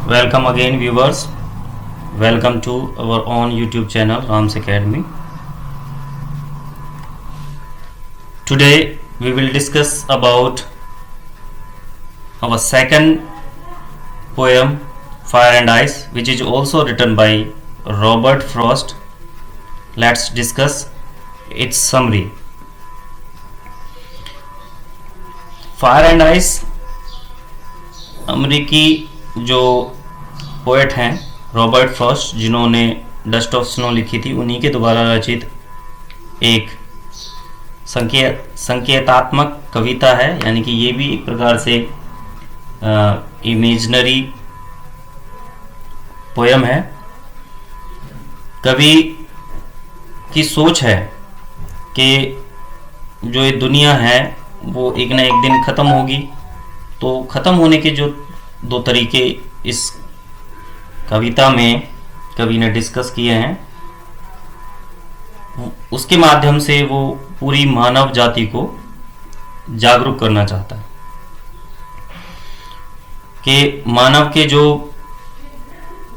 Welcome again, viewers. Welcome to our own YouTube channel, Rams Academy. Today we will discuss about our second poem, Fire and Ice, which is also written by Robert Frost. Let's discuss its summary. Fire and Ice अमेरिकी जो poet हैं Robert Frost, जिन्होंने dust of snow लिखी थी, उन्हीं के द्वारा रचित एक संकेतात्मक कविता है। यानी कि ये भी एक प्रकार से इमेजिनरी पोयम है। कवि की सोच है कि जो ये दुनिया है वो एक ना एक दिन ख़त्म होगी। तो ख़त्म होने के जो दो तरीके इस कविता में कवि ने डिस्कस किए हैं, उसके माध्यम से वो पूरी मानव जाति को जागरूक करना चाहता है कि मानव के जो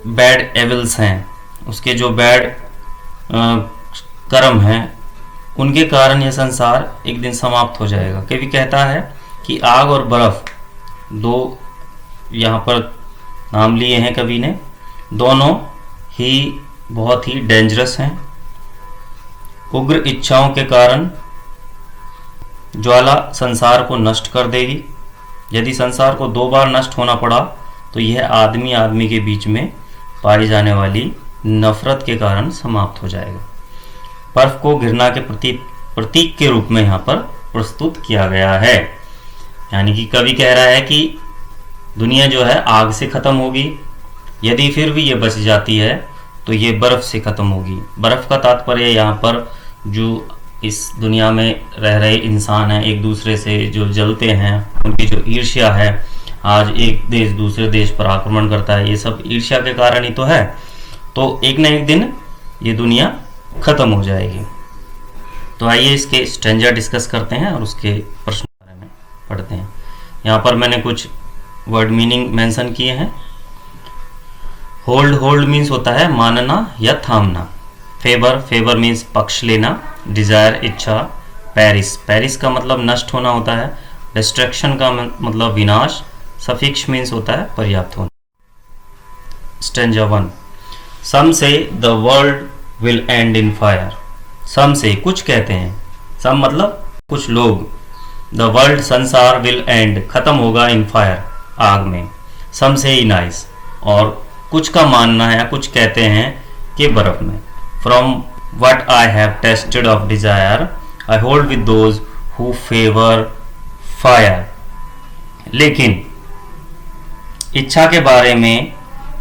बैड एविल्स हैं, उसके जो बैड कर्म हैं, उनके कारण यह संसार एक दिन समाप्त हो जाएगा। कवि कहता है कि आग और बर्फ, दो यहाँ पर नाम लिए हैं कवि ने, दोनों ही बहुत ही डेंजरस हैं। उग्र इच्छाओं के कारण ज्वाला संसार को नष्ट कर देगी। यदि संसार को दो बार नष्ट होना पड़ा तो यह आदमी आदमी के बीच में पाई जाने वाली नफरत के कारण समाप्त हो जाएगा। बर्फ को घृणा के प्रतीक के रूप में यहाँ पर प्रस्तुत किया गया है। यानी कि कवि कह रहा है कि दुनिया जो है आग से ख़त्म होगी, यदि फिर भी ये बच जाती है तो ये बर्फ़ से ख़त्म होगी। बर्फ़ का तात्पर्य यहाँ पर जो इस दुनिया में रह रहे इंसान हैं, एक दूसरे से जो जलते हैं, उनकी जो ईर्ष्या है, आज एक देश दूसरे देश पर आक्रमण करता है, ये सब ईर्ष्या के कारण ही तो है। तो एक न एक दिन ये दुनिया ख़त्म हो जाएगी। तो आइए इसके स्ट्रेंजर डिस्कस करते हैं और उसके प्रश्न के बारे में पढ़ते हैं। यहाँ पर मैंने कुछ वर्ड मीनिंग मेंशन किए हैं। होल्ड मीन्स होता है मानना या थामना। फेवर मीन्स पक्ष लेना। डिजायर इच्छा। पेरिस का मतलब नष्ट होना होता है। डिस्ट्रक्शन का मतलब विनाश। सफिक्स मीन्स होता है पर्याप्त होना। Stanza 1। Some say the world will end in fire. Some say कुछ कहते हैं, सम मतलब कुछ लोग, द वर्ल्ड संसार विल एंड खत्म होगा, इन फायर आग में, सम से इन आइस और कुछ का मानना है, कुछ कहते हैं कि बर्फ में। From what I have tested of desire I hold with those who favour fire. लेकिन इच्छा के बारे में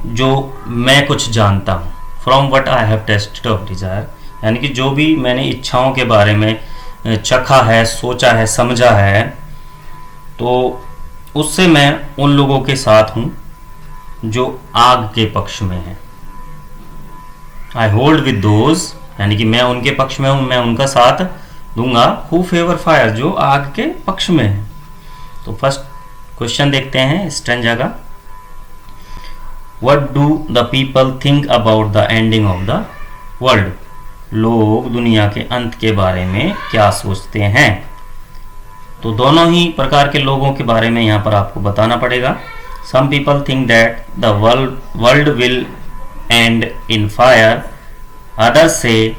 जो मैं कुछ जानता हूँ, from what I have tested of desire, यानी कि जो भी मैंने इच्छाओं के बारे में चखा है, सोचा है, समझा है, तो उससे मैं उन लोगों के साथ हूँ जो आग के पक्ष में है। आई होल्ड विद दोज, यानी कि मैं उनके पक्ष में हूँ, मैं उनका साथ दूंगा, हु फेवर फायर, जो आग के पक्ष में है। तो फर्स्ट क्वेश्चन देखते हैं स्टेंजा का। What do the people think about the ending of the world. लोग दुनिया के अंत के बारे में क्या सोचते हैं। तो दोनों ही प्रकार के लोगों के बारे में यहाँ पर आपको बताना पड़ेगा। Some people think that the world will end in fire, others say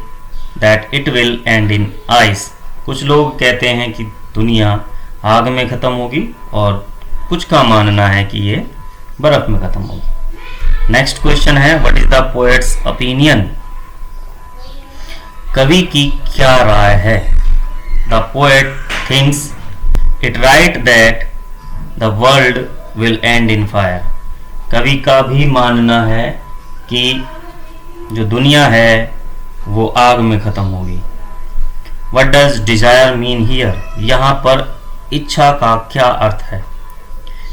that it will end in ice. कुछ लोग कहते हैं कि दुनिया आग में ख़त्म होगी और कुछ का मानना है कि ये बर्फ में ख़त्म होगी। नेक्स्ट क्वेश्चन है, what is the poets opinion. कवि की क्या राय है। The poet thinks it right that the world will end in fire. कवि का भी मानना है कि जो दुनिया है वो आग में ख़त्म होगी। What does desire mean here. यहाँ पर इच्छा का क्या अर्थ है।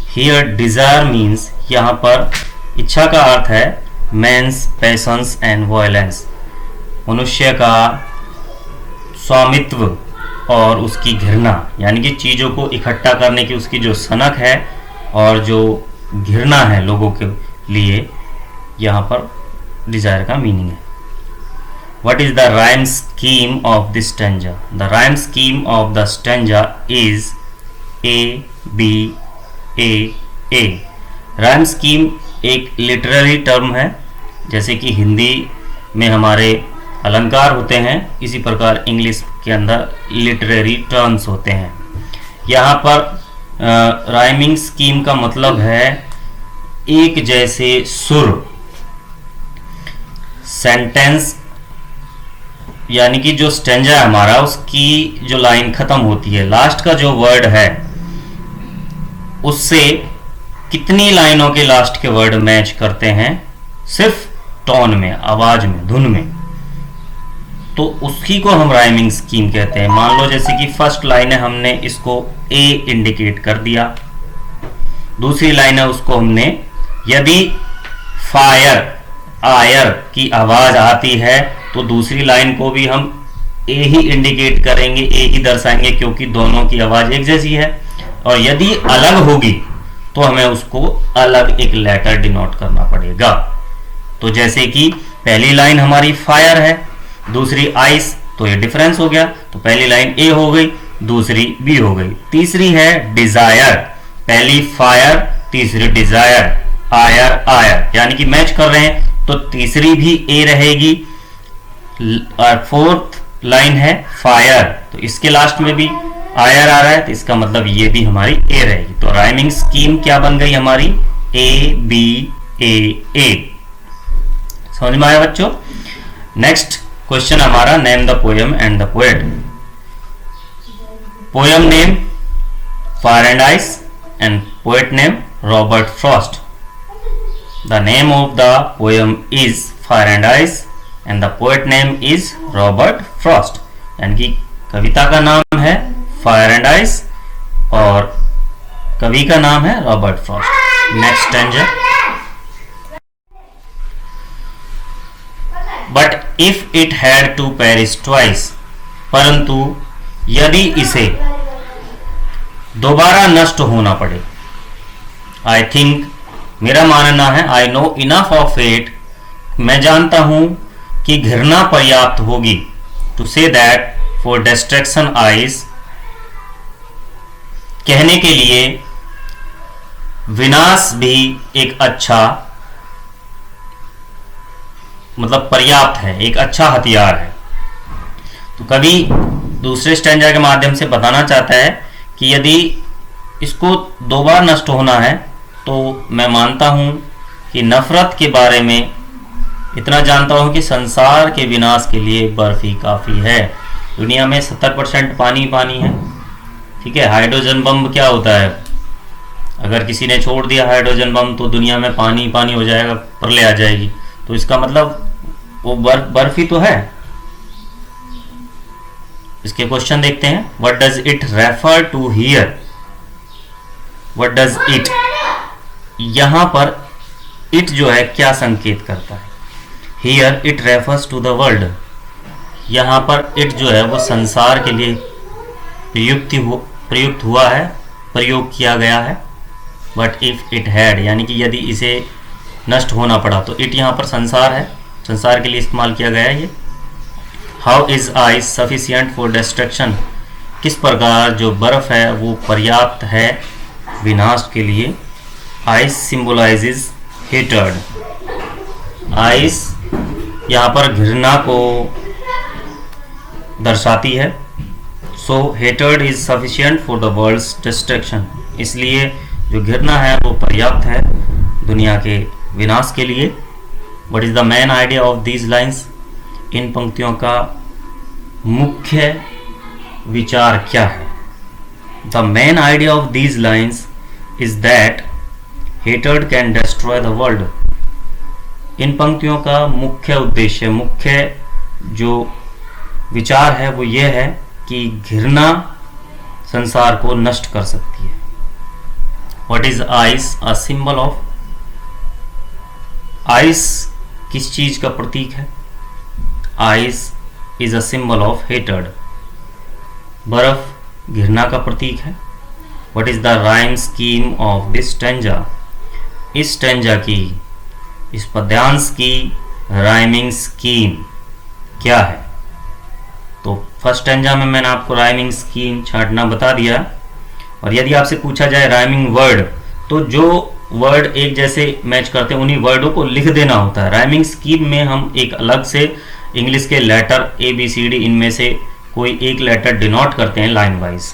हियर डिजायर मीन्स, यहाँ पर इच्छा का अर्थ है मैंस पैशंस एंड वायलेंस, मनुष्य का स्वामित्व और उसकी घृणा, यानी कि चीज़ों को इकट्ठा करने की उसकी जो सनक है और जो घृणा है लोगों के लिए यहाँ पर डिजायर का मीनिंग है। What is the rhyme scheme of this stanza? The rhyme scheme of the stanza is A B A A। rhyme scheme एक लिटरेरी टर्म है, जैसे कि हिंदी में हमारे अलंकार होते हैं, इसी प्रकार इंग्लिश के अंदर लिटरेरी टर्म्स होते हैं। यहाँ पर राइमिंग स्कीम का मतलब है एक जैसे सुर, सेंटेंस यानी कि जो स्टेंजा है हमारा, उसकी जो लाइन खत्म होती है, लास्ट का जो वर्ड है उससे कितनी लाइनों के लास्ट के वर्ड मैच करते हैं सिर्फ टोन में, आवाज में, धुन में, तो उसी को हम राइमिंग स्कीम कहते हैं। मान लो जैसे कि फर्स्ट लाइन है, हमने इसको ए इंडिकेट कर दिया, दूसरी लाइन है उसको हमने, यदि फायर आयर की आवाज आती है तो दूसरी लाइन को भी हम ए ही इंडिकेट करेंगे, ए ही दर्शाएंगे, क्योंकि दोनों की आवाज एक जैसी है। और यदि अलग होगी तो हमें उसको अलग एक लेटर डिनोट करना पड़ेगा। तो जैसे कि पहली लाइन हमारी फायर है, दूसरी आइस, तो ये डिफरेंस हो गया, तो पहली लाइन ए हो गई, दूसरी बी हो गई। तीसरी है डिजायर, पहली फायर, तीसरी डिजायर, आयर आयर, यानी कि मैच कर रहे हैं, तो तीसरी भी ए रहेगी। और फोर्थ लाइन है फायर, तो इसके लास्ट में भी आयर आ रहा है, तो इसका मतलब ये भी हमारी ए रहेगी। तो राइमिंग स्कीम क्या बन गई हमारी, ए बी ए ए। समझ में आया बच्चों? नेक्स्ट क्वेश्चन हमारा, name the poem and the poet. Poem name fire and ice and poet name Robert Frost. The name of the poem is fire and ice and the poet name is Robert Frost, यानी कि कविता का नाम है fire and ice और कवि का नाम है Robert Frost. Next stanza, but if it had to perish twice, परंतु यदि इसे दोबारा नष्ट होना पड़े। आई थिंक, मेरा मानना है, I know enough of it, मैं जानता हूं कि घृणा पर्याप्त होगी, to say that for distraction ice, कहने के लिए विनाश भी एक अच्छा, मतलब पर्याप्त है, एक अच्छा हथियार है। तो कवि दूसरे स्टैंजा के माध्यम से बताना चाहता है कि यदि इसको दो बार नष्ट होना है, तो मैं मानता हूं कि नफरत के बारे में इतना जानता हूं कि संसार के विनाश के लिए बर्फ ही काफ़ी है। दुनिया में 70% पानी पानी है, ठीक है। हाइड्रोजन बम क्या होता है, अगर किसी ने छोड़ दिया हाइड्रोजन बम तो दुनिया में पानी पानी हो जाएगा, प्रलय आ जाएगी। तो इसका मतलब वो बर्फ ही तो है। इसके क्वेश्चन देखते हैं। What does it refer to here, what does it, यहां पर इट जो है क्या संकेत करता है। Here it refers to the world, यहां पर इट जो है वो संसार के लिए प्रयुक्त हुआ है, प्रयोग किया गया है। बट इफ इट हैड, यानी कि यदि इसे नष्ट होना पड़ा, तो इट यहाँ पर संसार है, संसार के लिए इस्तेमाल किया गया है ये। How is ice sufficient for destruction, किस प्रकार जो बर्फ है वो पर्याप्त है विनाश के लिए। आइस सिंबलाइजेज हेटर्ड, आइस यहाँ पर घृणा को दर्शाती है। So hatred is sufficient for the world's destruction, इसलिए जो घृणा है वो पर्याप्त है दुनिया के विनाश के लिए। What is the main idea of these lines, इन पंक्तियों का मुख्य विचार क्या है। The main idea of these lines is that hatred can destroy the world. इन पंक्तियों का मुख्य उद्देश्य, मुख्य जो विचार है वो ये है कि घृणा संसार को नष्ट कर सकती है। What is ice a symbol of, ice किस चीज का प्रतीक है। Ice is a symbol of hatred, बर्फ घृणा का प्रतीक है। What is the rhyme scheme of this stanza, इस स्टैंजा की इस पद्यांश की राइमिंग स्कीम क्या है? तो फर्स्ट स्टैंजा में मैंने आपको राइमिंग स्कीम छांटना बता दिया। और यदि आपसे पूछा जाए राइमिंग वर्ड, तो जो वर्ड एक जैसे मैच करते हैं उन्हीं वर्डों को लिख देना होता है। राइमिंग स्कीम में हम एक अलग से इंग्लिश के लेटर ABCD इनमें से कोई एक लेटर डिनोट करते हैं लाइन वाइज।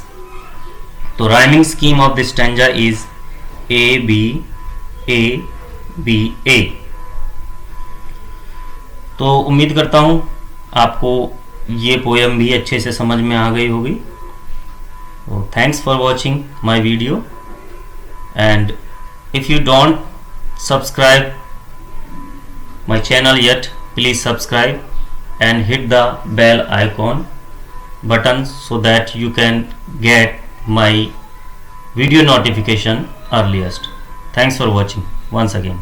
तो rhyming scheme of this stanza is ABABA। तो उम्मीद करता हूँ आपको ये पोएम भी अच्छे से समझ में आ गई होगी। तो thanks for watching my video, and if you don't subscribe my channel yet, please subscribe and hit the bell icon button so that you can get my video notification earliest. Thanks for watching once again.